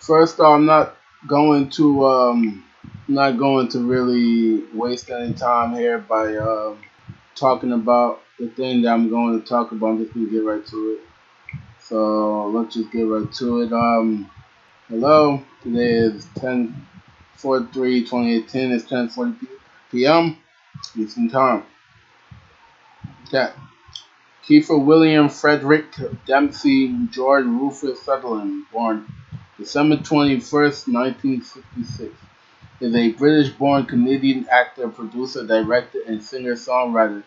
First off, not going to really waste any time here by talking about the thing that I'm going to talk about. I'm just gonna get right to it. So let's just get right to it. Hello. Today is 10/4/3/2018. It's 10:40 p.m. Eastern Time. Okay. Keifer William Frederick Dempsey George Rufus Sutherland, born December 21st, 1966, is a British-born Canadian actor, producer, director, and singer-songwriter.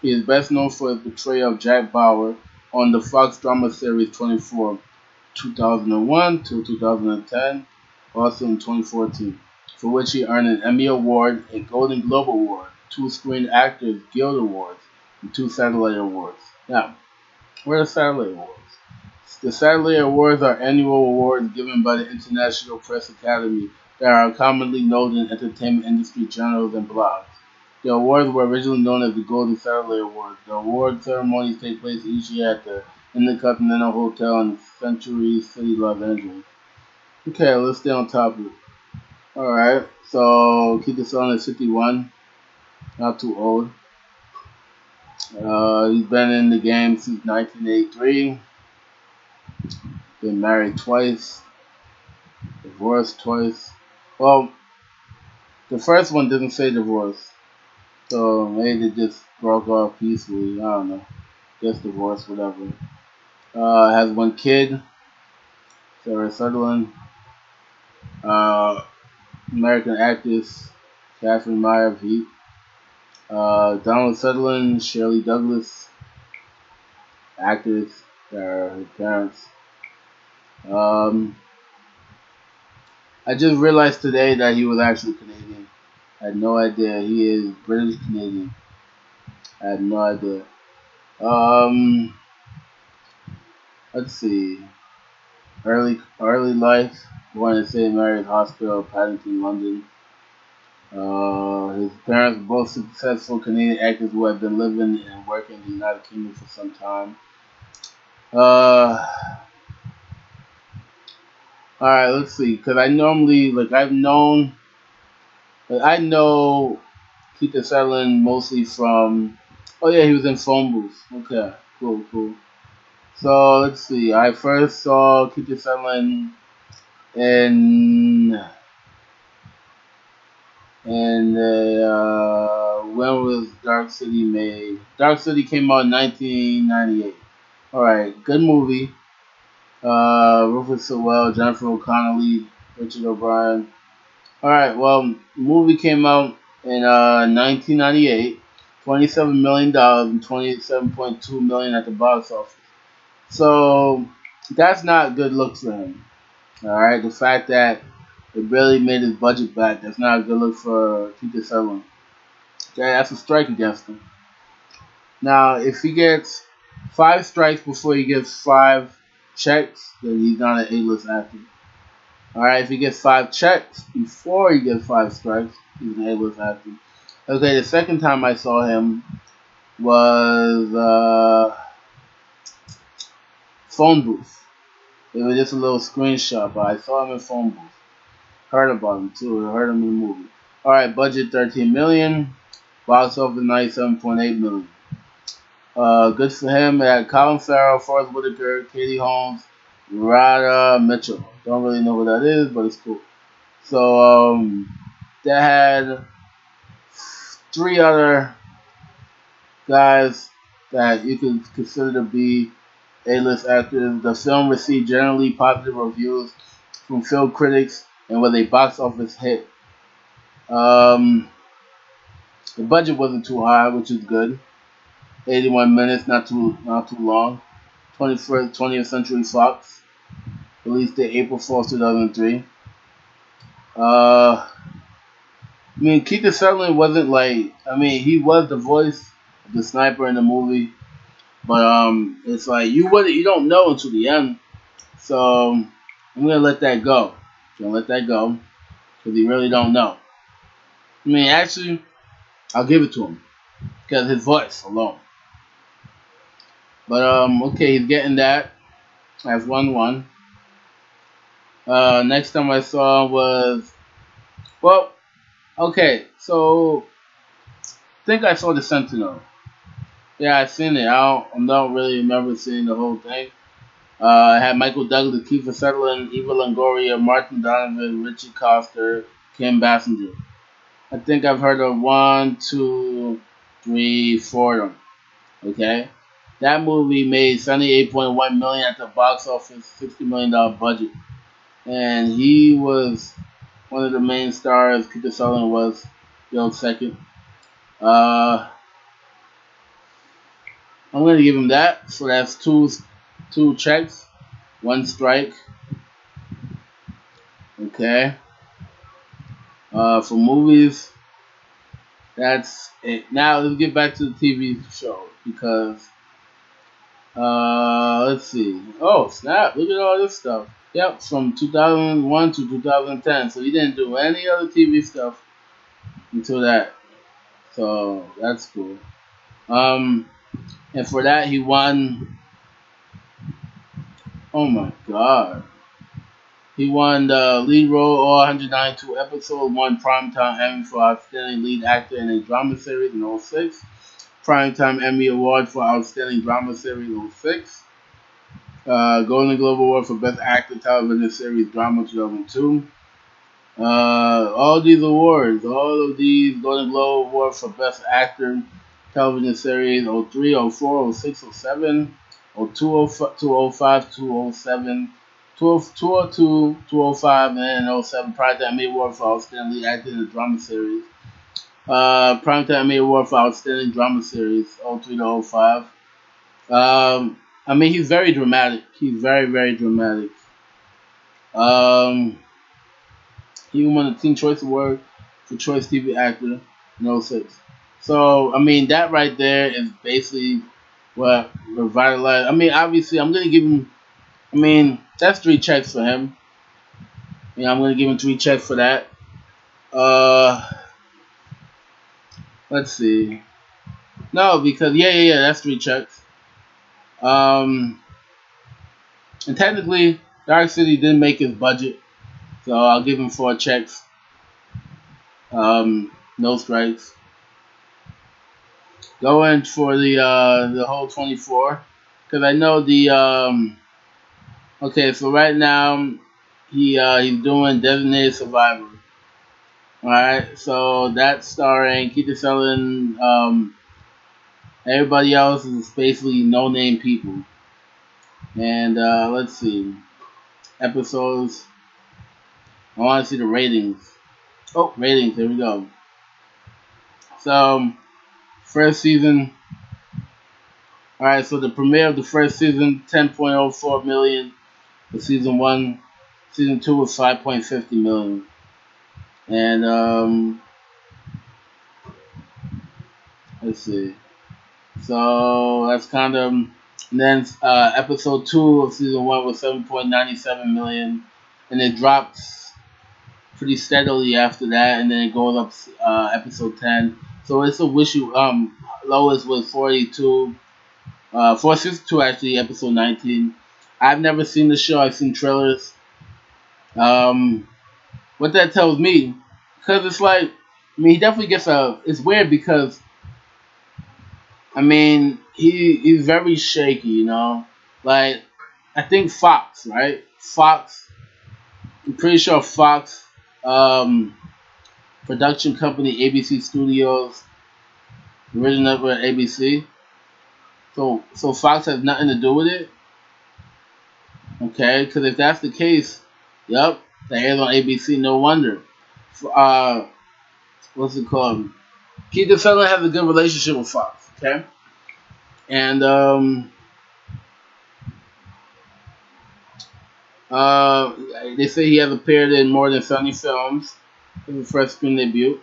He is best known for his portrayal of Jack Bauer on the Fox drama series 24, 2001 to 2010, also in 2014, for which he earned an Emmy Award, a Golden Globe Award, two Screen Actors Guild Awards, and two Satellite Awards. Now, what are Satellite Awards? The Satellite Awards are annual awards given by the International Press Academy that are commonly known in entertainment industry journals and blogs. The awards were originally known as the Golden Satellite Awards. The award ceremonies take place each year at the Intercontinental Hotel in Century City, Los Angeles. Okay, let's stay on topic. Alright, so keep this on at 51, not too old. He's been in the game since 1983. Been married twice, divorced twice. Well, the first one didn't say divorce, so maybe they just broke off peacefully. I don't know. Just divorce, whatever. Has one kid, Sarah Sutherland. American actress, Catherine Meyer Veet. Donald Sutherland, Shirley Douglas, actors, her parents. I just realized today that he was actually Canadian. I had no idea. He is British Canadian. I had no idea. Let's see. Early life. Born in St. Mary's Hospital, Paddington, London. His parents were both successful Canadian actors who had been living and working in the United Kingdom for some time. Alright, let's see. Because I normally, I know Keith Sutherland mostly from, oh yeah, he was in Phone Booth. Okay, cool. So, let's see. I first saw Keith Sutherland in when was Dark City made? Dark City came out in 1998. Alright, good movie. Rufus Sewell, Jennifer O'Connelly, Richard O'Brien. Alright, well, the movie came out in 1998, $27 million and $27.2 million at the box office. So, that's not good looks for him. Alright, the fact that it barely made his budget back, that's not a good look for Keith Sutherland. Okay, that's a strike against him. Now, if he gets 5 strikes before he gets 5 checks, then he's not an A-list actor. Alright, if he gets 5 checks before he gets 5 strikes, he's an A-list actor. Okay, the second time I saw him was Phone Booth. It was just a little screenshot, but I saw him in Phone Booth. Heard about him too. I heard him in the movie. Alright, budget $13 million. Box office $97.8 million. Good for him. It had Colin Farrell, Forrest Whitaker, Katie Holmes, Radha Mitchell. Don't really know who that is, but it's cool. So, that had 3 other guys that you could consider to be A-list actors. The film received generally positive reviews from film critics and was a box office hit. The budget wasn't too high, which is good. 81 minutes, not too long. 20th Century Fox, released date April 4th, 2003. I mean, Keith Sutherland wasn't he was the voice of the sniper in the movie, but it's like you don't know until the end. So I'm gonna let that go. Because you really don't know. I mean, actually, I'll give it to him because his voice alone. But okay, he's getting that. That's 1-1. Next time I saw him was, well, okay, so I think I saw the Sentinel. Yeah, I seen it. I don't really remember seeing the whole thing. I had Michael Douglas, Kiefer Sutherland, Eva Longoria, Martin Donovan, Richie Coster, Kim Basinger. I think I've heard of one, two, three, four of them. Okay, that movie made 78.1 million at the box office, $60 million budget, and he was one of the main stars. Kiefer Sutherland was the second. Uh, I'm gonna give him that. So that's two checks, one strike. Okay. For movies, that's it. Now let's get back to the TV show because let's see. Oh snap! Look at all this stuff. Yep, from 2001 to 2010. So he didn't do any other TV stuff until that. So that's cool. Um, and for that he won. Oh my god. He won the lead role, all 192 episodes, won Primetime Emmy for Outstanding Lead Actor in a Drama Series in '06, Primetime Emmy Award for Outstanding Drama Series in '06, Golden Globe Award for Best Actor Television Series Drama 2002. All of these Golden Globe Awards for Best Actor Television Series '03, '04, '06, '07, '02, '05, '07, 202, 205, and '07 Primetime Emmy Award for Outstanding Lead Actor in a Drama Series. Primetime Emmy Award for Outstanding Drama Series '03 to '05. I mean, he's very dramatic. He's very, very dramatic. Um, he won the Teen Choice Award for Choice TV Actor in '06. So, I mean, that right there is basically what revitalized. I mean, obviously, I'm going to give him, I mean, that's three checks for him. I'm going to give him three checks for that. Let's see. No, because, yeah, that's three checks. And technically, Dark City didn't make his budget. So I'll give him four checks. No strikes. Going for the whole 24, because I know okay, so right now he's doing Designated Survivor. All right, so that's starring Keith Sutherland. Everybody else is basically no-name people. And let's see, episodes. I want to see the ratings. Oh, ratings. Here we go. So first season. Alright, so the premiere of the first season, 10.04 million for season 1. Season 2 was 5.50 million. And let's see. So that's kind of, and then episode 2 of season 1 was 7.97 million, and it drops pretty steadily after that, and then it goes up episode 10. So it's a lowest was 42. 462 actually, episode 19. I've never seen the show. I've seen trailers. What that tells me, because it's like, I mean, he definitely gets it's weird because, I mean, he's very shaky, Like, I think Fox, right? Fox, I'm pretty sure Fox, production company, ABC Studios, original with ABC. So Fox has nothing to do with it. Okay, because if that's the case, yep, that airs on ABC. No wonder. What's it called? Keith Sutherland has a good relationship with Fox. Okay, and they say he has appeared in more than 70 films. His first screen debut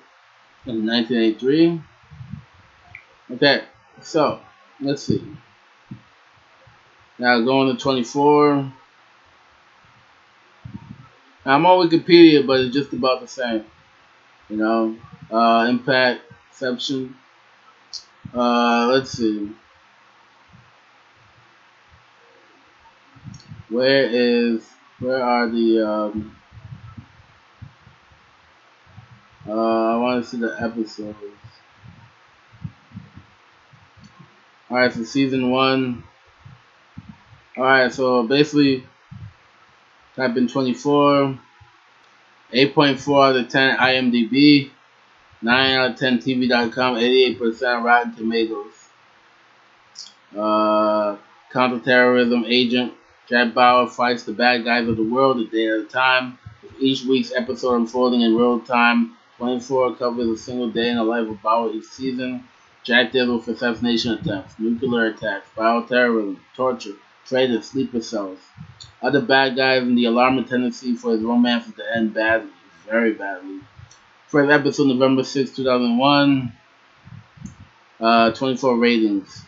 in 1983. Okay, so let's see. Now going to 24. I'm on Wikipedia, but it's just about the same. Impact, Inception. Let's see. Where is Where are the I want to see the episodes. Alright, so season 1. Alright, so basically type in 24, 8.4 out of 10 IMDb, 9 out of 10 TV.com, 88% Rotten Tomatoes. Counterterrorism agent Jack Bauer fights the bad guys of the world a day at a time, with each week's episode unfolding in real time. 24 covers a single day in the life of Bauer each season. Jack deals with assassination attempts, nuclear attacks, bioterrorism, torture, traitors, sleeper cells, other bad guys, and the alarming tendency for his romances to end badly, very badly. First episode, November 6, 2001. 24 ratings.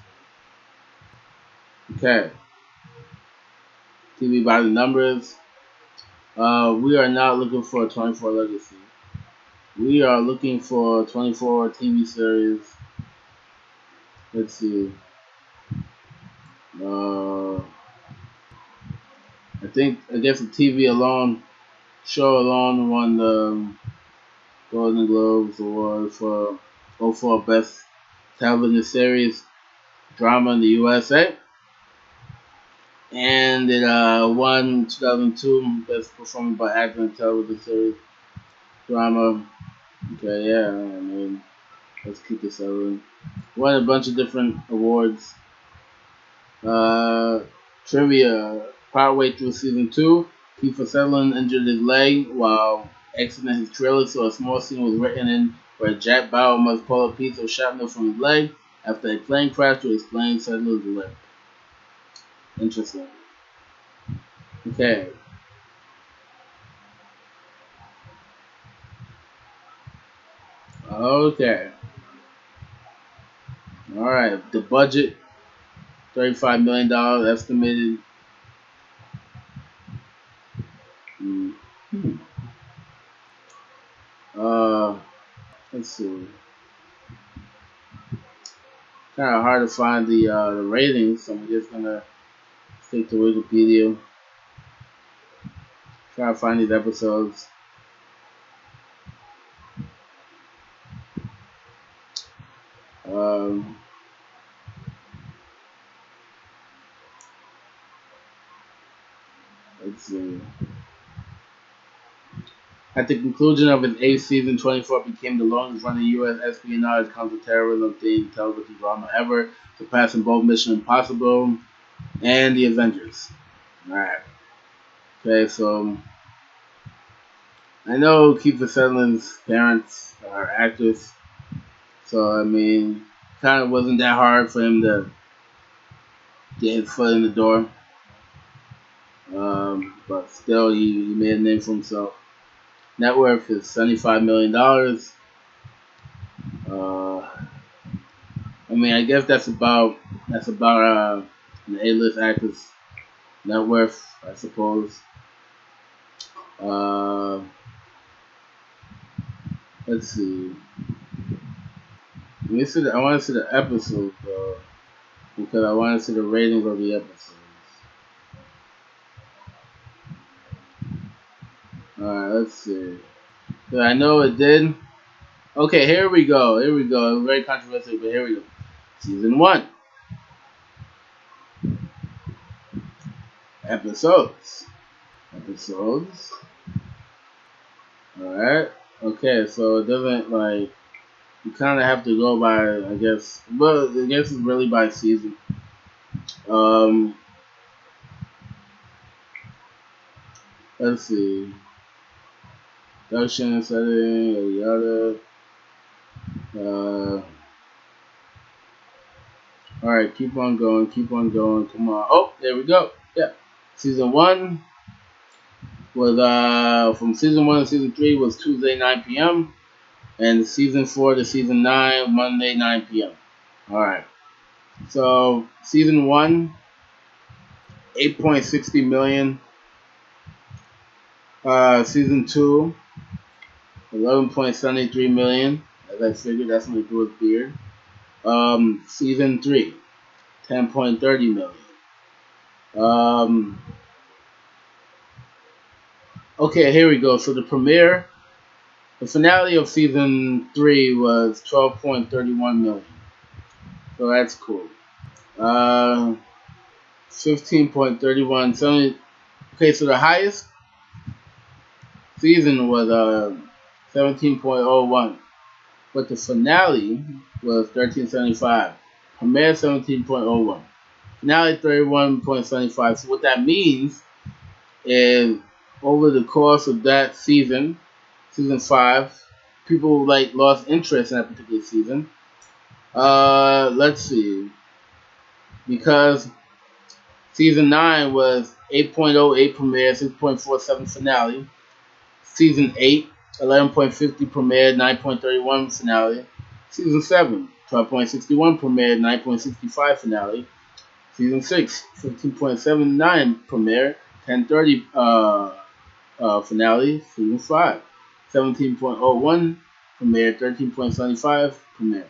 Okay. TV by the numbers. We are not looking for a 24 legacy. We are looking for 24 TV series. Let's see. I guess the TV alone, show alone won the Golden Globes Award for Best Television Series Drama in the USA. And it won 2002 Best Performance by Actor in Television Series Drama. Okay, yeah, I mean, let's keep this going. Won a bunch of different awards. Trivia. Partway through season 2, Keifer Sutherland injured his leg while exiting his trailer, so a small scene was written in where Jack Bauer must pull a piece of shrapnel from his leg after a plane crash to explain Sutherland's leg. Interesting. Okay. Okay. Alright. The budget, $35 million estimated. Let's see. Kind of hard to find the ratings, so I'm just gonna stick to Wikipedia. Try to find these episodes. Let's see. At the conclusion of its 8th season, 24 became the longest-running U.S. espionage counterterrorism-themed television drama ever, surpassing both Mission Impossible and The Avengers. Alright. Okay, so I know Keifer Sutherland's parents are actors, so I mean, kind of wasn't that hard for him to get his foot in the door. But still, he made a name for himself. Net worth is $75 million. I mean, I guess that's about an A-list actor's net worth, I suppose. Let's see. I want to see the episodes though, because I want to see the ratings of the episodes. Alright, let's see. So I know it did. Okay, here we go. It was very controversial, but here we go. Season 1. Episodes. Alright. Okay, so it doesn't you kind of have to go by, I guess. Well, I guess it's really by season. Let's see. Production, setting, yada yada. Alright, keep on going. Come on. Oh, there we go. Yeah. Season 1 was from season 1 to season 3 was Tuesday 9 p.m. and season 4 to season 9 Monday 9 p.m. Alright. So season 1, 8.60 million. Season 2, 11.73 million. As I figured, that's when he grew his beard. Season 3, 10.30 million. Okay, here we go. So the finale of season 3 was 12.31 million. So that's cool. 15.31. Okay, so the highest season was 17.01, but the finale was 13.75. Premiere 17.01. Finale 31.75. So what that means is over the course of that season 5, people like lost interest in that particular season. Let's see, because season 9 was 8.08 premiere, 6.47 finale. Season 8, 11.50 premiere, 9.31 finale. Season 7, 12.61 premiere, 9.65 finale. Season 6, 15.79 premiere, 10.30 finale. Season 5, 17.01 premiere, 13.75 premiere.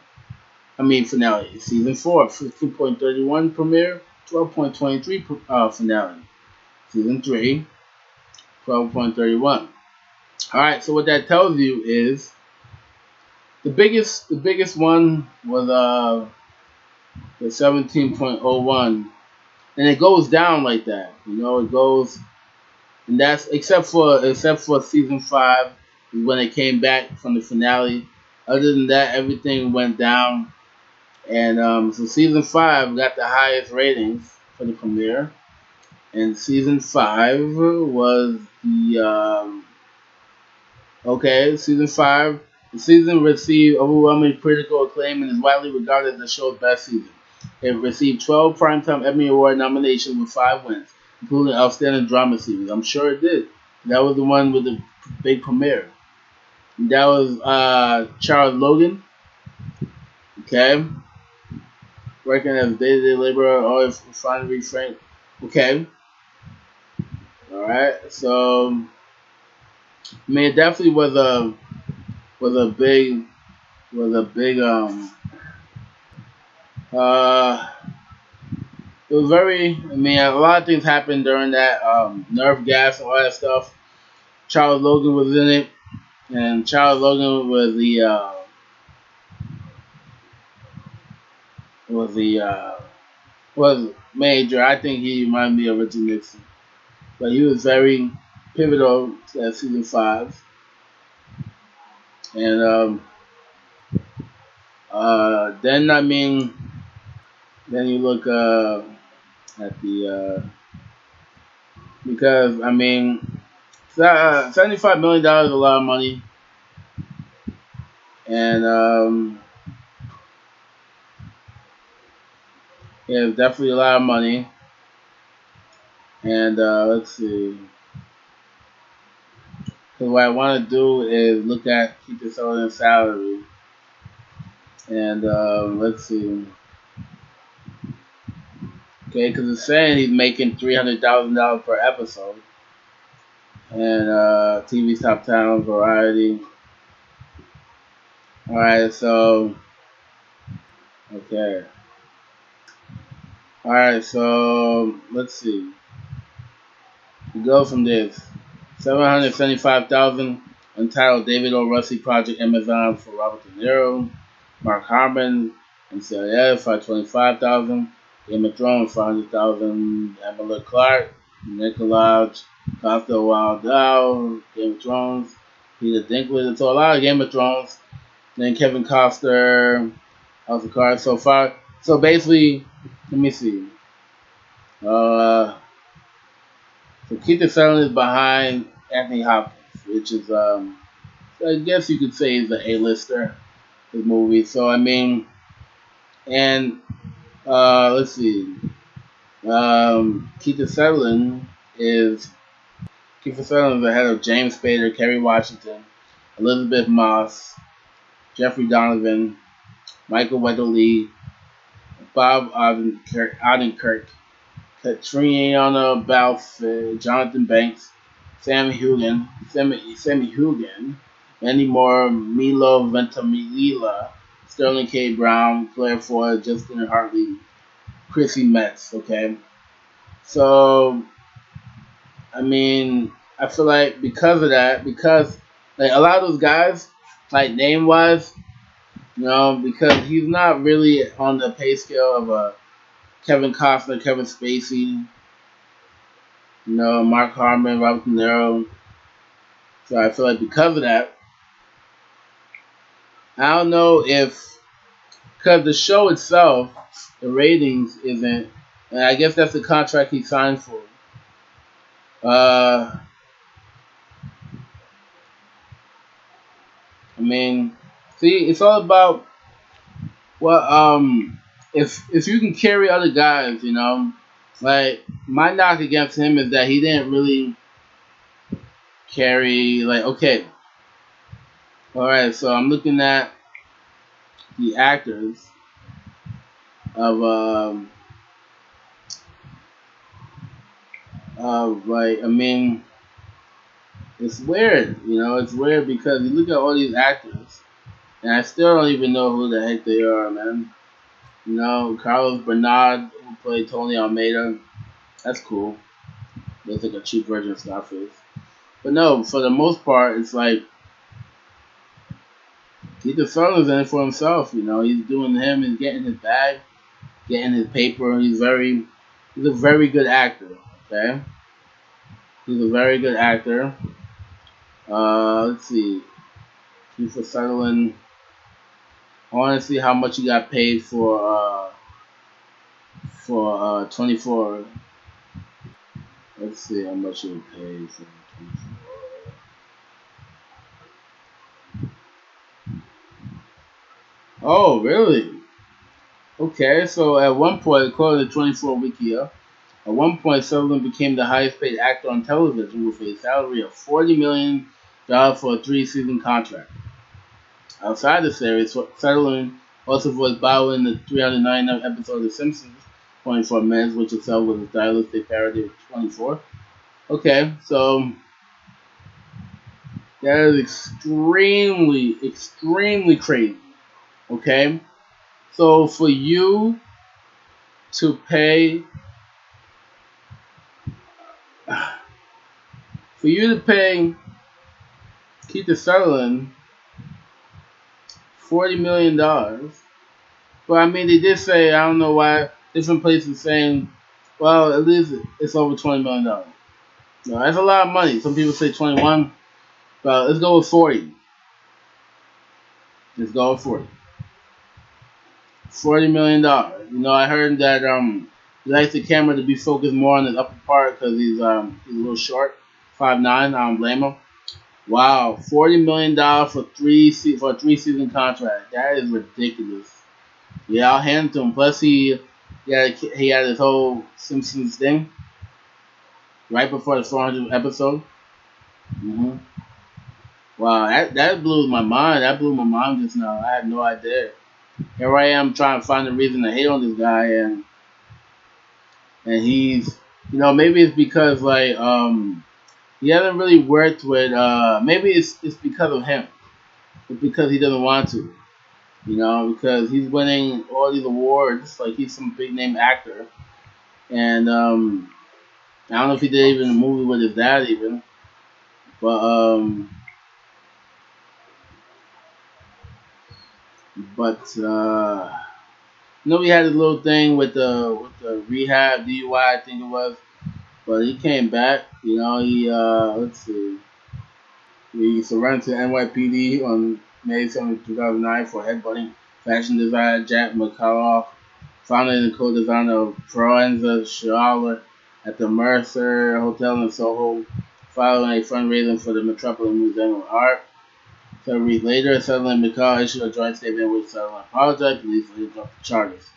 Finale. Season 4, 15.31 premiere, 12.23 finale. Season 3, 12.31. Alright, so what that tells you is the biggest one was the 17.01, and it goes down like that. It goes, and that's except for season 5 when it came back from the finale. Other than that, everything went down. And so season 5 got the highest ratings for the premiere, and season 5 was season 5. The season received overwhelming critical acclaim and is widely regarded as the show's best season. It received 12 Primetime Emmy Award nominations with 5 wins, including Outstanding Drama Series. I'm sure it did. That was the one with the big premiere. That was Charles Logan. Okay. Working as a day-to-day laborer, always refinery Frank. Okay. Alright. So it definitely was a big it was very, a lot of things happened during that nerve gas and all that stuff. Charles Logan was in it, and Charles Logan was was major. I think he reminded me of Richard Nixon, but he was very pivotal to that season 5. And then you look at the because $75 million is a lot of money, and yeah, it's definitely a lot of money. And let's see, because what I want to do is look at Keifer Sutherland's salary, and let's see. Okay, because it's saying he's making $300,000 per episode, and TV's Top Talent Variety. All right, so okay. All right, so let's see. We go from this. $775,000 entitled David O. Russell Project Amazon for Robert De Niro. Mark Harmon and CIS $525,000. Game of Thrones $500,000. Emily Clark, Nicolaj, Costa Waldau, Game of Thrones. Peter Dinklage. So a lot of Game of Thrones. Then Kevin Costner, House of Cards so far. So basically, let me see. So Keifer Sutherland is behind Anthony Hopkins, which is I guess you could say he's an A-lister. His movie. So and let's see. Keifer Sutherland is the head of James Spader, Kerry Washington, Elizabeth Moss, Jeffrey Donovan, Michael Weatherly, Bob Odenkirk, Katrina Balfe, Jonathan Banks, Sammy Hugan, Andy Moore, Milo Ventimiglia, Sterling K. Brown, Claire Ford, Justin Hartley, Chrissy Metz. Okay, so I I feel like because of that, because like a lot of those guys, like name wise, because he's not really on the pay scale of Kevin Costner, Kevin Spacey, Mark Harmon, Robert De Niro. So I feel like because of that, I don't know if because the show itself, the ratings isn't, and I guess that's the contract he signed for. I mean, see, it's all about what if you can carry other guys, like my knock against him is that he didn't really carry like okay, all right. So I'm looking at the actors of like I mean it's weird, it's weird because you look at all these actors and I still don't even know who the heck they are, man. Carlos Bernard who played Tony Almeida, that's cool. Looks like a cheap version of Scarface. But no, for the most part, it's like Keith Sutherland's in it for himself. He's doing him and getting his bag, getting his paper. He's a very good actor. Okay, he's a very good actor. Let's see, Keith Sutherland. I want to see how much he got paid for 24. Let's see how much he paid for 24. Oh, really? Okay, so at one point, according to 24 Wikia, at one point Sutherland became the highest paid actor on television with a salary of $40 million for a 3-season contract. Outside the series, Sutherland also voiced Bow in the 399th episode of The Simpsons, 24 Minutes, which itself was a stylistic parody of 24. Okay, so that is extremely, extremely crazy. Okay, so for you to pay Keith Sutherland $40 million. But I mean, they did say, I don't know why different places saying, well, at least it's over $20 million. No, that's a lot of money. Some people say 21, but let's go with 40. Let's go with 40. $40 million. I heard that he likes the camera to be focused more on his upper part because he's a little short, 5'9". I don't blame him. Wow, $40 million for a 3-season contract. That is ridiculous. Yeah, I'll hand it to him. Plus, he had his whole Simpsons thing right before the 400th episode. Mm-hmm. Wow, that blew my mind. That blew my mind just now. I had no idea. Here I am trying to find a reason to hate on this guy, and he's, maybe it's because like he hasn't really worked with. Maybe it's because of him. It's because he doesn't want to. Because he's winning all these awards, like he's some big name actor, and I don't know if he did even a movie with his dad even, but he had a little thing with the rehab DUI, I think it was, but he came back. He let's see. He surrendered to NYPD on May 7, 2009 for headbutting fashion designer Jack McCullough, founder and co-designer of Proenza Charlotte at the Mercer Hotel in Soho, following a fundraiser for the Metropolitan Museum of Art. 7 weeks later, Sutherland and McCullough issued a joint statement in which Sutherland apologized. Police later dropped the charges.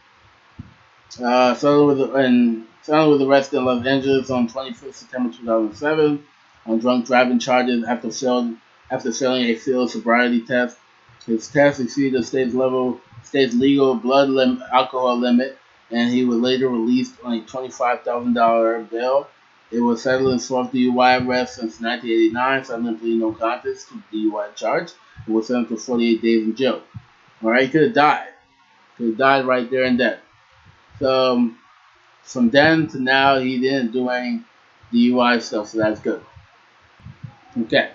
Sutherland was arrested in Los Angeles on 25th September 2007 on drunk driving charges after failing a field sobriety test. His test exceeded the state's legal alcohol limit, and he was later released on a $25,000 bail. It was Sutherland's fourth DUI arrest since 1989. Sutherland pleaded no contest to the DUI charge and was sentenced to 48 days in jail. Alright, he could have died. Could have died right there and then. So, from then to now, he didn't do any DUI stuff, so that's good. Okay.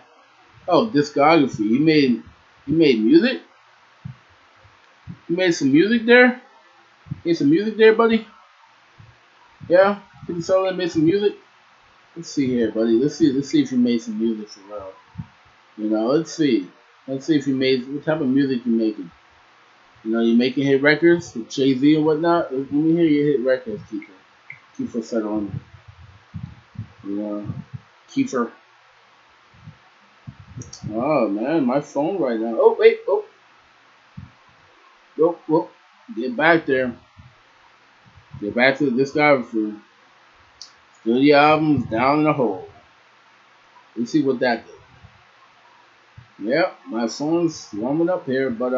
Oh, discography. He made music. He made some music there. Made some music there, buddy. Yeah. Kiefer Sutherland made some music. Let's see here, buddy. Let's see. Let's see if you made some music for real. Let's see. Let's see if you made what type of music you making. You making hit records with Jay Z and whatnot. Let me hear your hit records, Kiefer. Kiefer Sutherland. Kiefer. Oh man, my phone right now. Oh wait. Oh. Oh. Oh. Get back there. Get back to the discography. Studio albums down in the hole. Let's see what that did. Yep, my phone's warming up here, but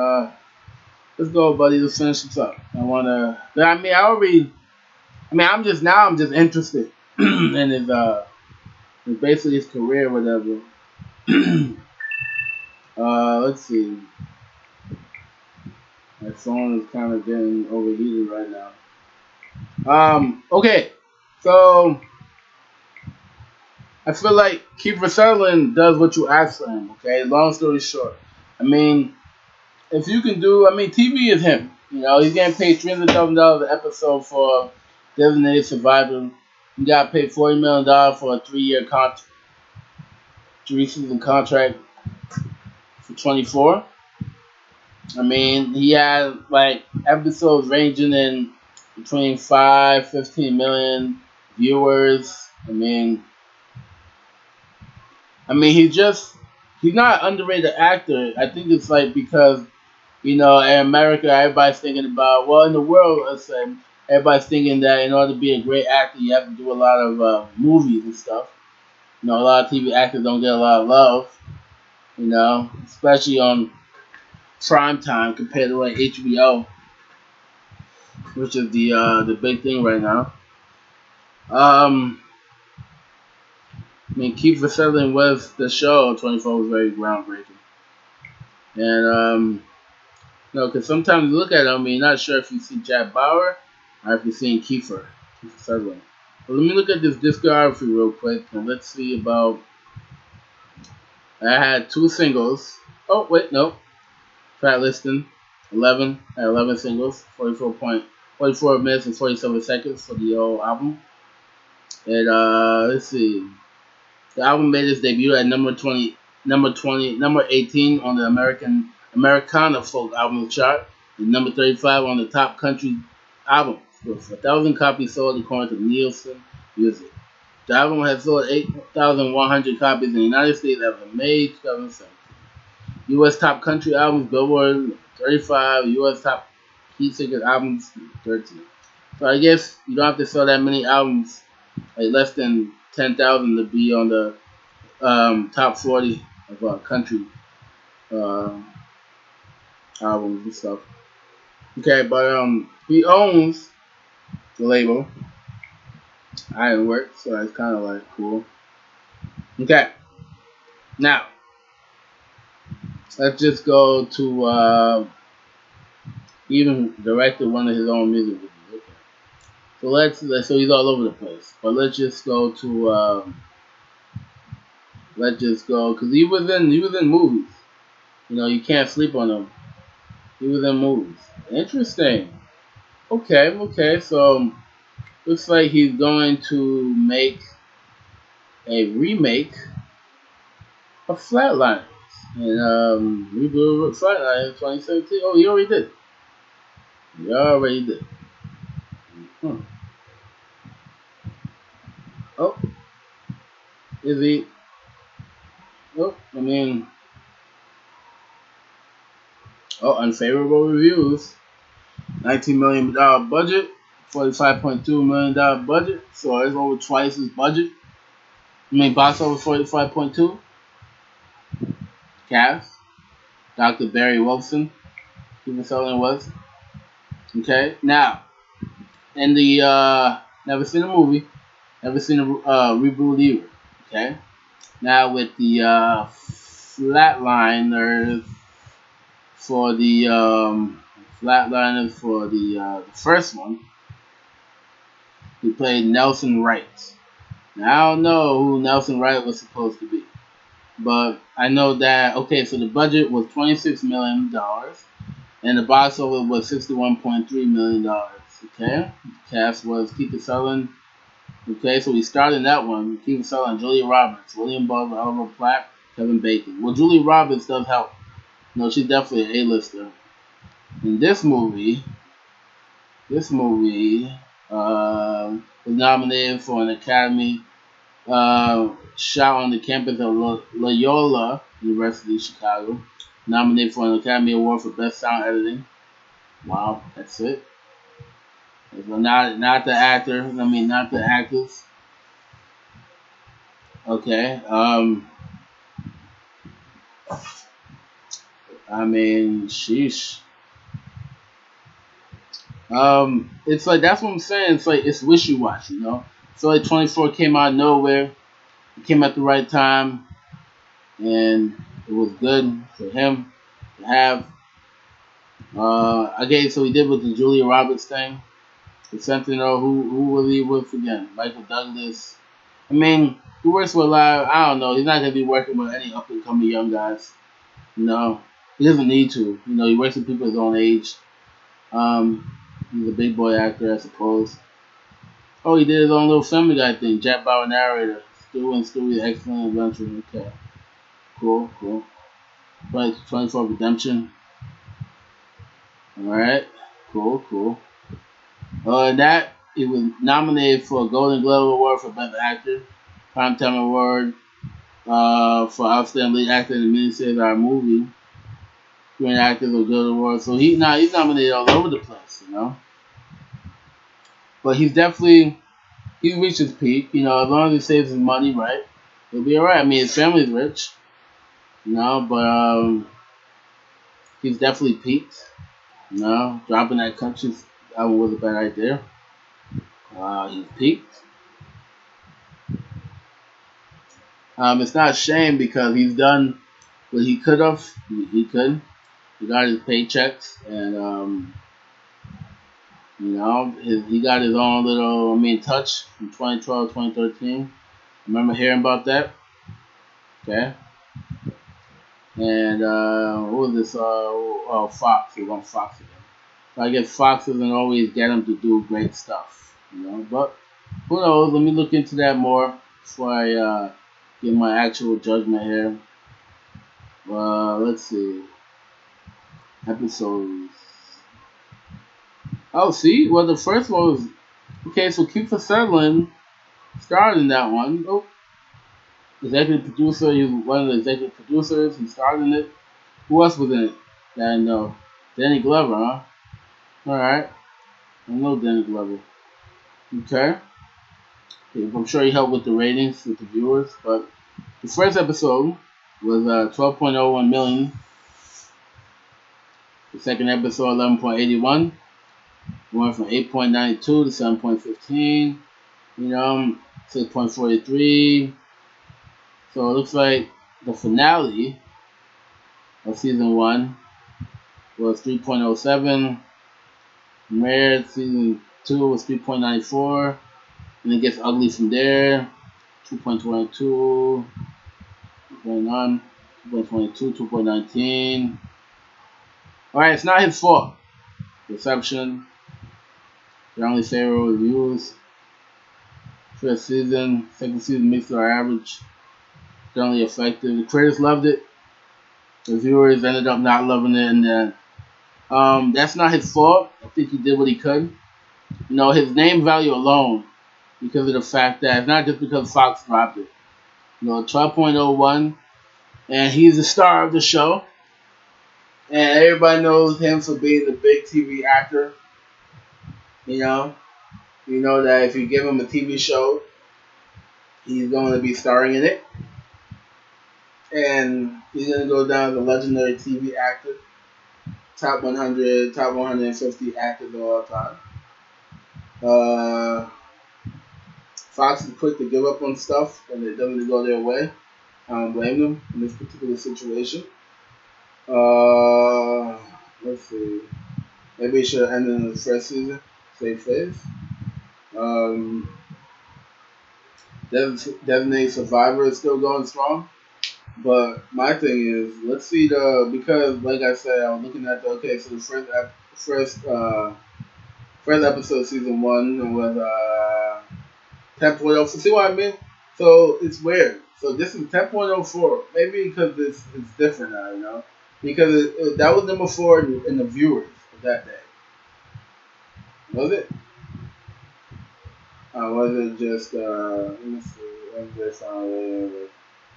let's go, buddy. Let's finish this up. I'm just interested in basically his career, whatever. Let's see. My phone is kind of getting overheated right now. Okay, so I feel like Kiefer Sutherland does what you ask for him. Okay, long story short, if you can do, TV is him. He's getting paid $300,000 an episode for Designated Survivor. He got paid $40 million for a 3-season contract for 24. He had like episodes ranging in between 5-15 million viewers. He's not an underrated actor. I think it's like because in America, everybody's thinking about, well, in the world, let's say, everybody's thinking that in order to be a great actor, you have to do a lot of movies and stuff. A lot of TV actors don't get a lot of love, especially on prime time compared to like HBO, which is the big thing right now. Kiefer Sutherland was the show. 24 was very groundbreaking, and because sometimes you look at him, you're not sure if you see Jack Bauer or if you're seeing Kiefer Sutherland. But let me look at this discography real quick, and let's see about. I had 2 singles. Oh wait, no. Track listing 11. I had 11 singles, 44 minutes and 47 seconds for the whole album. And let's see. The album made its debut at number 18 on the Americana Folk Album Chart, and number 35 on the Top Country Albums, with 1,000 copies sold according to Nielsen Music. The album has sold 8,100 copies in the United States as of May 2017. U.S. Top Country Albums, Billboard 35, U.S. Top Heat Seekers Albums 13. So I guess you don't have to sell that many albums, like less than 10,000 to be on the top 40 of country albums and stuff. Okay, but he owns the label Ironworks, so that's kind of like cool. Okay, now let's just go to he even directed one of his own music videos. Okay, so he's all over the place, but let's just go to because he was in movies. You can't sleep on him. He was in movies. Interesting. Okay. So looks like he's going to make a remake of Flatliners and reboot Flatliners in 2017. Oh, he already did. Oh, is he? Oh, unfavorable reviews. $19 million budget, $45.2 million budget, so it's over twice his budget. Box office 45.2. Cast: Dr. Barry Wilson, Kiefer Sutherland was. Okay, now in the never seen a movie, never seen a reboot either. Okay, now with the Flatliners for the first one, he played Nelson Wright. Now I don't know who Nelson Wright was supposed to be. But I know that, okay, so the budget was $26 million and the box office was $61.3 million. Okay, the cast was Keifer Sutherland. Okay, so we started that one. Keifer Sutherland, Julia Roberts, William Butler, Oliver Platt, Kevin Bacon. Well, Julia Roberts does help. No, she's definitely an A-lister. In this movie was nominated for an Academy shot on the campus of Loyola University, Chicago. Nominated for an Academy Award for Best Sound Editing. Wow, that's it. Not the actor. I mean, not the actors. Okay. I mean, sheesh. It's like that's what I'm saying. It's like it's wishy-washy, you know. So like 24 came out of nowhere. It came at the right time, and it was good for him to have. Again, so he did with the Julia Roberts thing. The Sentinel, who will he with again? Michael Douglas. I mean, he works with a lot. I don't know. He's not gonna be working with any up and coming young guys. No, he doesn't need to. You know, he works with people his own age. He's a big boy actor, I suppose. Oh, he did his own little Family Guy thing. Jack Bauer narrator. Stu and Stewie's Excellent Adventure. Okay, cool. Right, 24 Redemption. All right, cool. And that he was nominated for a Golden Globe Award for Best Actor, Primetime Award for Outstanding Lead Actor in a Miniseries or Movie, Screen Actors or Guild Award. So he's nominated all over the place, you know. But he's reached his peak, you know. As long as he saves his money right, he'll be alright. I mean, his family's rich, you know, but he's definitely peaked. You know, dropping that country album was a bad idea. He's peaked. It's not a shame because he's done what he could have. He could. He got his paychecks, and you know, he got his own little, touch from 2012, 2013. Remember hearing about that? Okay. And what was this? Fox. He was on Fox again. So I guess Fox doesn't always get him to do great stuff, you know. But who knows? Let me look into that more before I give my actual judgment here. Let's see. Episodes. Oh, see? Well, the first one was... Okay, so Keifer Sutherland starred in that one. Oh. Executive producer. He was one of the executive producers. He starred in it. Who else was in it? That I know. Danny Glover, huh? Alright. I know Danny Glover. Okay. I'm sure he helped with the ratings, with the viewers. But the first episode was 12.01 million. The second episode, 11.81. Went from 8.92 to 7.15. You know, 6.43. So it looks like the finale of season 1 was 3.07. Premiere season 2 was 3.94. And it gets ugly from there. 2.22, 2.9, 2.22, 2.19. Alright, it's not his fault. Reception. Generally favorable reviews. First season, second season mixed or average. Generally effective. The critics loved it. The viewers ended up not loving it, and then that's not his fault. I think he did what he could. You know, his name value alone, because of the fact that it's not just because Fox dropped it. You know, 12.01, and he's the star of the show, and everybody knows him for being the big TV actor. You know that if you give him a TV show, he's going to be starring in it, and he's going to go down as a legendary TV actor, top 100, top 150 actors of all time. Fox is quick to give up on stuff when it doesn't go their way. I don't blame them in this particular situation. Let's see. Maybe it should end in the first season. Save face. Designated Survivor is still going strong. But my thing is, let's see because like I said, I was looking at the so the first episode of season one was 10.0. So see what I mean? So it's weird. So this is 10.04. Maybe because it's different now, because that was number four in the viewers of that day. Was it? Was it just let me see. Just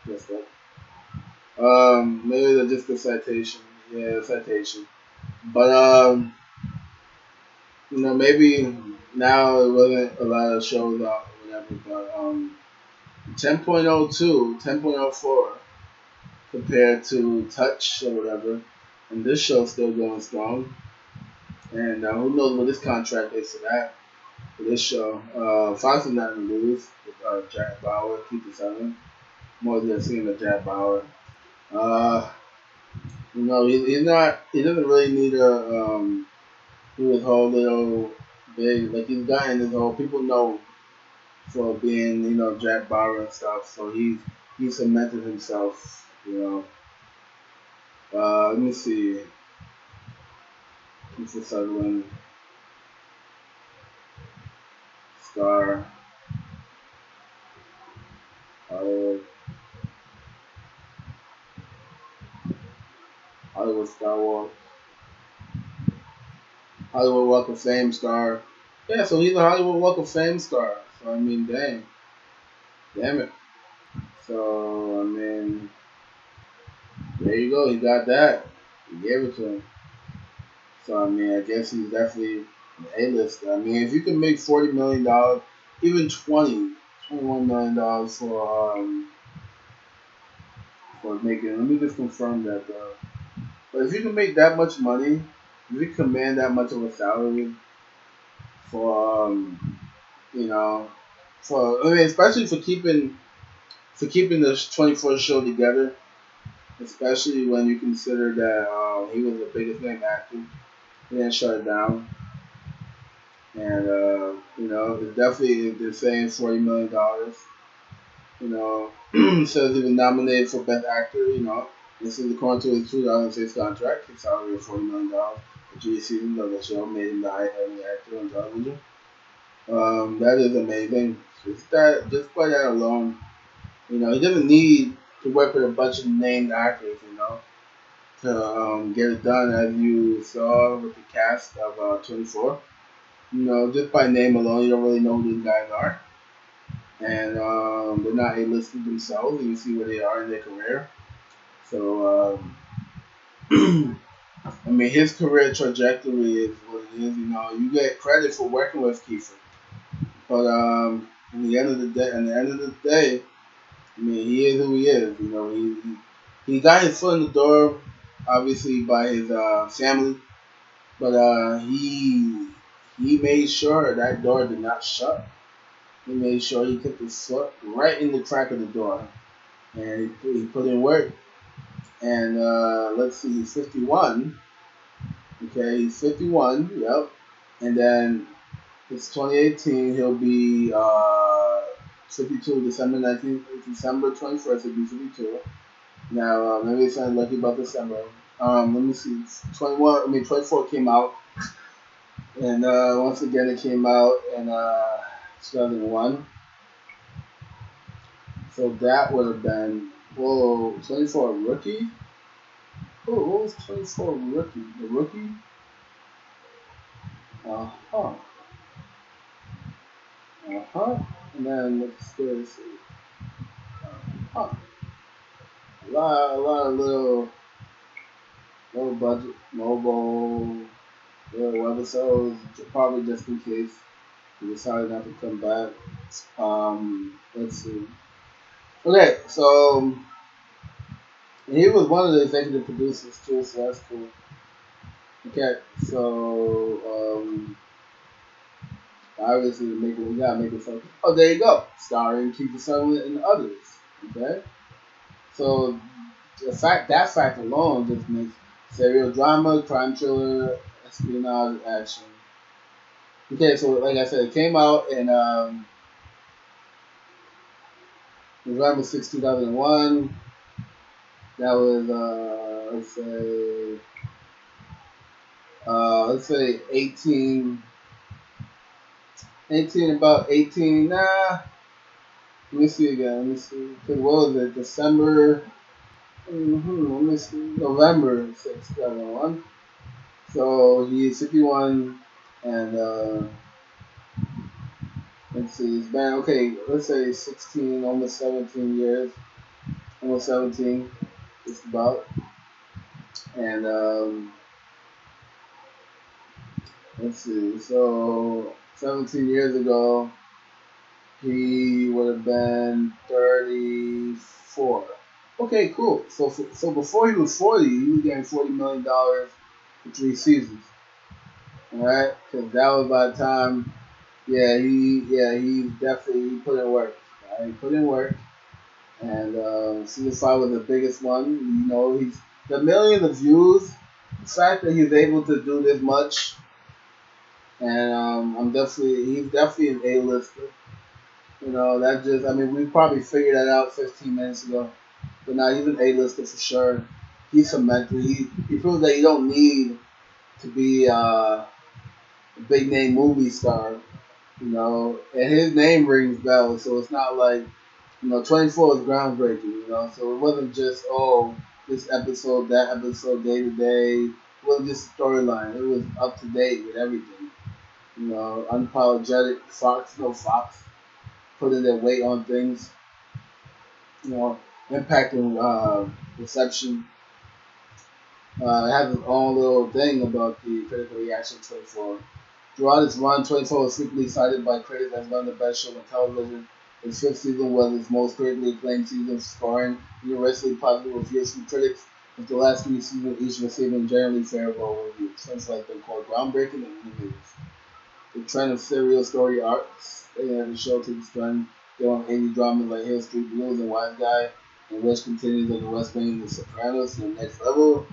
just maybe just the citation. Yeah, the citation. But maybe now it wasn't a lot of shows out or whatever. But 10.02, 10.04 compared to Touch or whatever, and this show's still going strong. And who knows what this contract is for that? For this show, Fox is not in the lose with Jack Bauer, Keith the Seven. More than seeing the Jack Bauer. Uh, he's not. He doesn't really need a do his whole little big. Like he's gotten his whole. People know for being Jack Bauer and stuff. So he cemented himself. Let me see. Mr. Sutherland, Star, Hollywood, Hollywood Star Walk, Hollywood Walk of Fame star. Yeah, so he's a Hollywood Walk of Fame star. So I mean, damn it. So I mean, there you go. He got that. He gave it to him. So I mean, I guess he's definitely an A-list. I mean, if you can make $40 million, even $21 million for making. Let me just confirm that though. But if you can make that much money, if you command that much of a salary for you know, especially for keeping the 24 show together, especially when you consider that he was the biggest name actor. He didn't shut it down. And it's definitely they're saying $40 million. Says he was nominated for Best Actor. This is according to his 2006 contract. His salary of $40 million for 3 seasons of the show made him the highest-earning actor on television. That is amazing. Just by that alone, he doesn't need to work with a bunch of named actors, to get it done. As you saw with the cast of 24. Just by name alone, you don't really know who these guys are. And they're not A-listed themselves. You see where they are in their career. So, I mean, his career trajectory is what it is. You get credit for working with Keifer. But at the end of the day, I mean, he is who he is. He got his foot in the door, obviously by his family. But he made sure that door did not shut. He made sure he put his foot right in the crack of the door. And he put in work. And let's see, he's 51. Okay, he's 51, yep. And then it's 2018, he'll be 52, December 21st, he'll be 52. Now, maybe it's not lucky about December. Let me see, 24 came out. And once again, it came out in 2001. So that would have been, 24 rookie? What was 24 rookie? The rookie? Uh-huh. And then let's see. Uh-huh. A lot of little budget, mobile, little webisodes, probably just in case he decided not to come back. Let's see. Okay, so he was one of the executive producers too, so that's cool. Okay, so obviously we gotta make it so. Oh, there you go, starring Keifer Sutherland and others. Okay, so that fact alone just makes serial drama, crime thriller, espionage, action. Okay, so like I said, it came out in November 6, 2001. That was let's say 18, about 18. Nah, let me see again. Let me see. Cause what was it? December. Let me see. November 6th, 2001. So he's 51, and let's see. It's been okay. Let's say 16, almost 17 years. Almost 17, just about. And let's see. So 17 years ago, he would have been 34. Okay, cool. So before he was 40, he was getting $40 million for 3 seasons. All right, because that was by the time. He definitely he put in work. Right? He put in work, and season 5 was the biggest one. You know, he's the millions of views. The fact that he's able to do this much, and he's definitely an A-lister. You know, that just, I mean, we probably figured that out 15 minutes ago. But now he's an A-lister for sure. He's cemented. He proves that you don't need to be a big name movie star. You know, and his name rings bells. So it's not like, 24 is groundbreaking. You know, so it wasn't just this episode, that episode, day to day. It wasn't just a storyline. It was up to date with everything. You know, unapologetic. Fox, no Fox, putting their weight on things. You know, impacting reception. It has its own little thing about the critical reaction 24. Throughout its run, 24 was frequently cited by critics as one of the best shows on television. Its fifth season was its most critically acclaimed season, scoring universally positive reviews from critics, with the last 3 seasons each receiving generally favorable reviews. Hence, like been called groundbreaking and innovative. The trend of serial story arcs, the show takes trend. They on 80 dramas like Hill Street Blues and Wise Guy, and which continues on the West Wing and The Sopranos to the next level.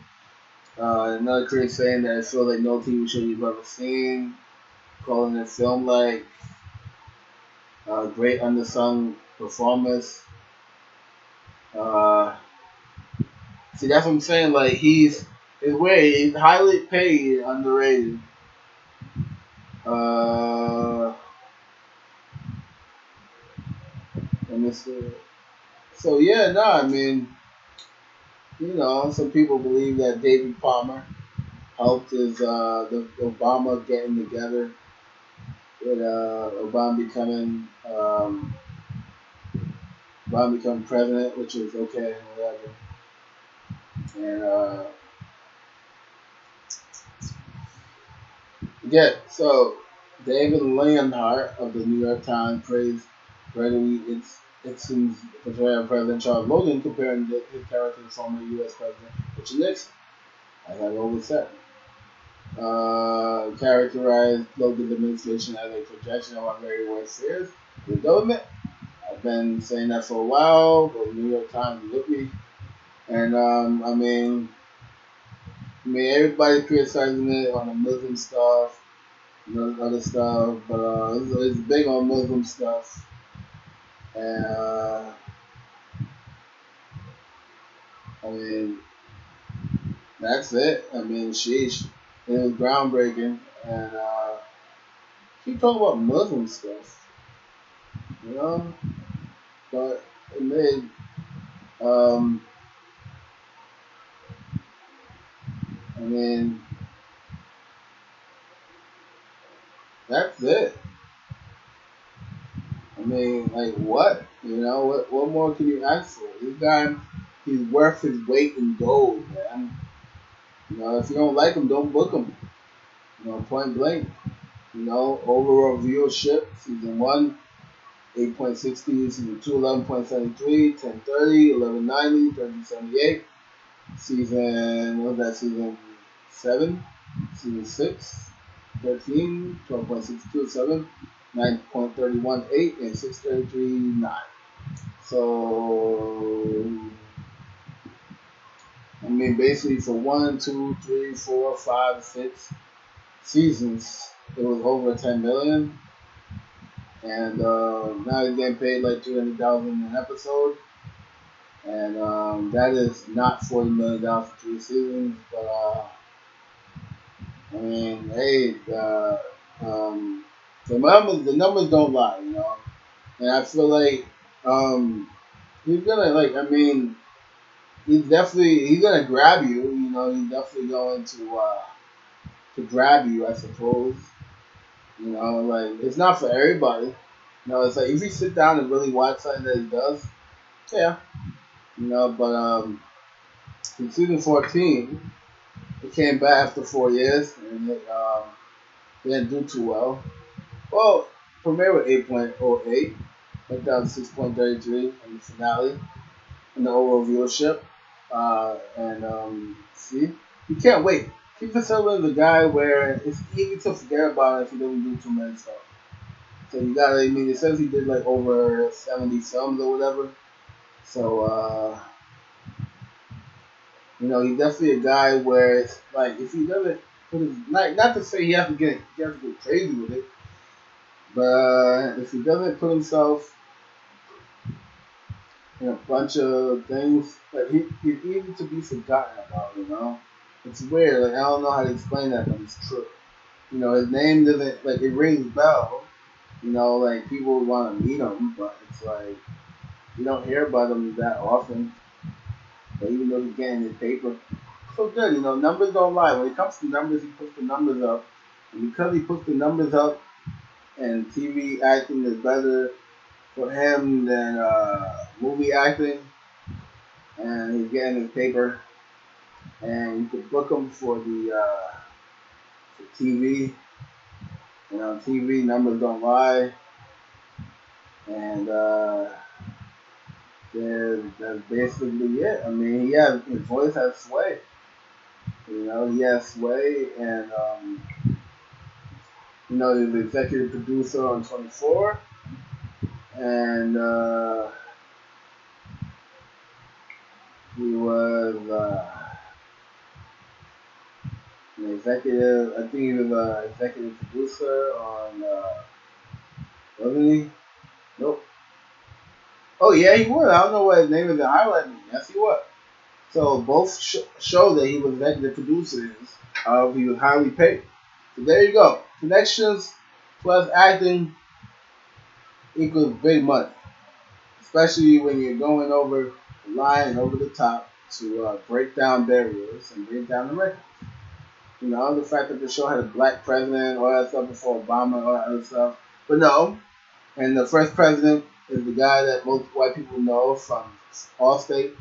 Another critic saying that it feels like no TV show you've ever seen, calling it film like great undersung performance. Uh, See, that's what I'm saying. Like he's highly paid, underrated. Uh, Let me see. So yeah, no, I mean, some people believe that David Palmer helped the Obama getting together with Obama becoming president, which is okay, whatever. And so David Leonhardt of the New York Times praised Gregory Nixon's portrayal of President Charles Logan, comparing his character to former U.S. President Richard Nixon, as I've always said. Characterized Logan's administration as a projection of our very worst fears, the government. I've been saying that for a while, but the New York Times is with me. And everybody criticizing it on the Muslim stuff, other stuff, but it's big on Muslim stuff. And I mean, that's it. I mean, sheesh, it was groundbreaking, and keep talking about Muslim stuff, you know. But it made I mean, that's it. I mean, like what? What more can you ask for? This guy, he's worth his weight in gold, man. If you don't like him, don't book him. Point blank. Overall viewership, season 1, 8.60, season 2, 11.73, 10.30, 11.90, 13.78. What was that, season 7, season 6, 13, 12.62, 7, 9.31, 8, and 6.33, 9. So, I mean, basically for 1, 2, 3, 4, 5, 6 seasons, it was over 10 million. And now he's getting paid like $200,000 an episode. and that is not $40 million for 3 seasons. But I mean, hey, the numbers don't lie, you know. And I feel like he's gonna like. I mean, he's gonna grab you. You know, he's definitely going to grab you, I suppose. You know, like it's not for everybody. You know, it's like if you sit down and really watch something that he does, yeah. You know, but in season 14, he came back after 4 years and it didn't do too well. Well, premiere with 8.08, went down to 6.33 in the finale in the overall viewership. And see, you can't wait. Kiefer Sutherland is a guy where it's easy to forget about it if he doesn't do too many stuff. So you gotta, I mean, it says he did like over 70 films or whatever. So, you know, he's definitely a guy where it's like if he doesn't put his, not to say he has to go crazy with it, but if he doesn't put himself in a bunch of things, like he's easy to be forgotten about, you know. It's weird, like I don't know how to explain that, but it's true. You know, his name doesn't like it rings bell. You know, like people want to meet him, but it's like you don't hear about him that often. But even though he's getting his paper, so good. You know, numbers don't lie. When it comes to numbers, he puts the numbers up, and because he puts the numbers up, and TV acting is better for him than movie acting, and he's getting his paper, and you could book him for TV. You know, TV numbers don't lie, and that's basically it. I mean, his voice has sway. You know, he has sway, and you know, he's the executive producer on 24, and he was an executive. I think he was an executive producer on. Wasn't he? Nope. Oh yeah, he was. I don't know what his name is in highlight me. Yes, he was. So both show that he was executive producers. He was highly paid. So there you go. Connections plus acting equals big money, especially when you're going over the line and over the top to break down barriers and break down the record. You know, the fact that the show had a black president, all that stuff before Obama, all that other stuff. But no, and the first president is the guy that most white people know from Allstate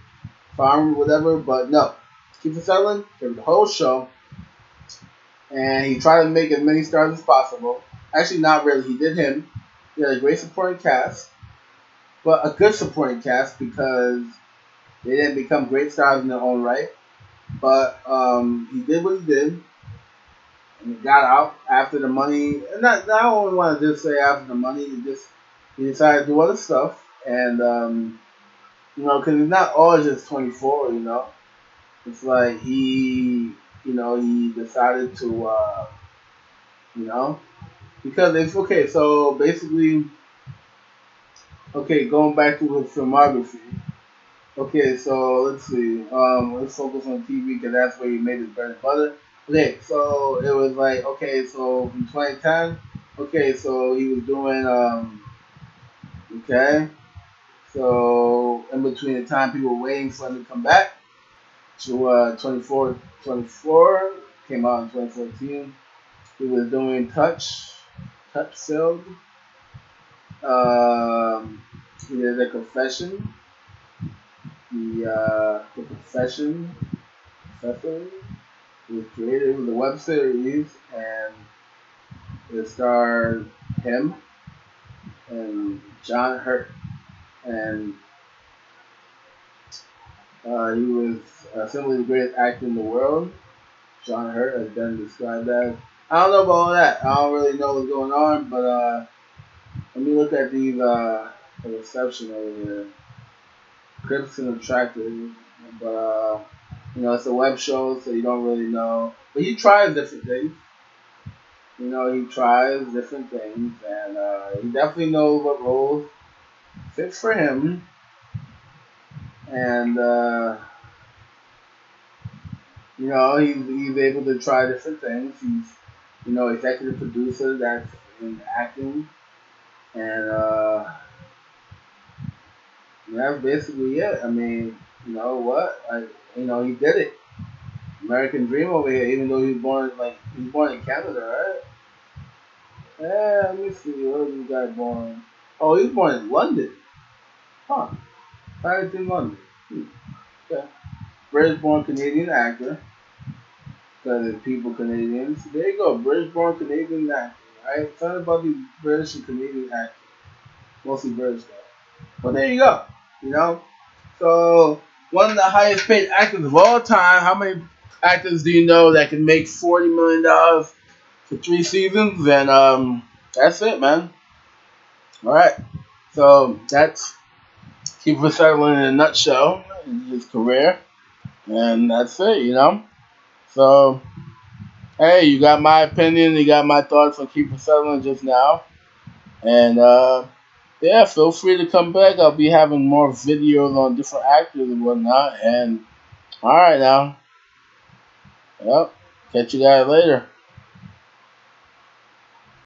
Farm, whatever. But no, Kiefer Sutherland did the whole show, and he tried to make as many stars as possible. Actually, not really. He did him. He had a great supporting cast, but a good supporting cast because they didn't become great stars in their own right. But he did what he did, and he got out after the money. And not, I don't want to just say after the money. He decided to do other stuff, and you know, because it's not all just 24. You know, it's like he decided to, you know, because it's okay. So basically, okay, going back to his filmography. Okay, so let's see. Let's focus on TV because that's where he made his bread and butter. Okay, so it was like okay, so from 2010. Okay, so he was doing okay, so in between the time people were waiting for him to come back to 24 came out in 2014. He was doing Touch Filled. He did a confession. The confession. Confession. It was created. It was a web series, and it starred him and John Hurt, and he was simply the greatest actor in the world. John Hurt has been described as. I don't know about all that. I don't really know what's going on, but let me look at these the reception over here. Crips and attractive, but you know it's a web show, so you don't really know. But he tries different things. You know, he tries different things, and he definitely knows what roles fit for him. and he's able to try different things. He's executive producer that's in acting, and that's basically it. I mean, you know what? He did it. American Dream over here, even though he was born in Canada, right? Yeah, let me see. Where was this guy born? Oh, he was born in London. Huh. Right in London. Yeah. British born Canadian actor. Because people Canadians. There you go. British born Canadian actor. Right? It's not about these British and Canadian actors. Mostly British though. But there you go. You know? So, one of the highest paid actors of all time. How many actors do you know that can make $40 million for 3 seasons? And that's it, man. All right. So that's Kiefer Sutherland in a nutshell in his career, and that's it. So hey, you got my opinion, you got my thoughts on Kiefer Sutherland just now, and yeah, feel free to come back. I'll be having more videos on different actors and whatnot. And all right now, yep, catch you guys later.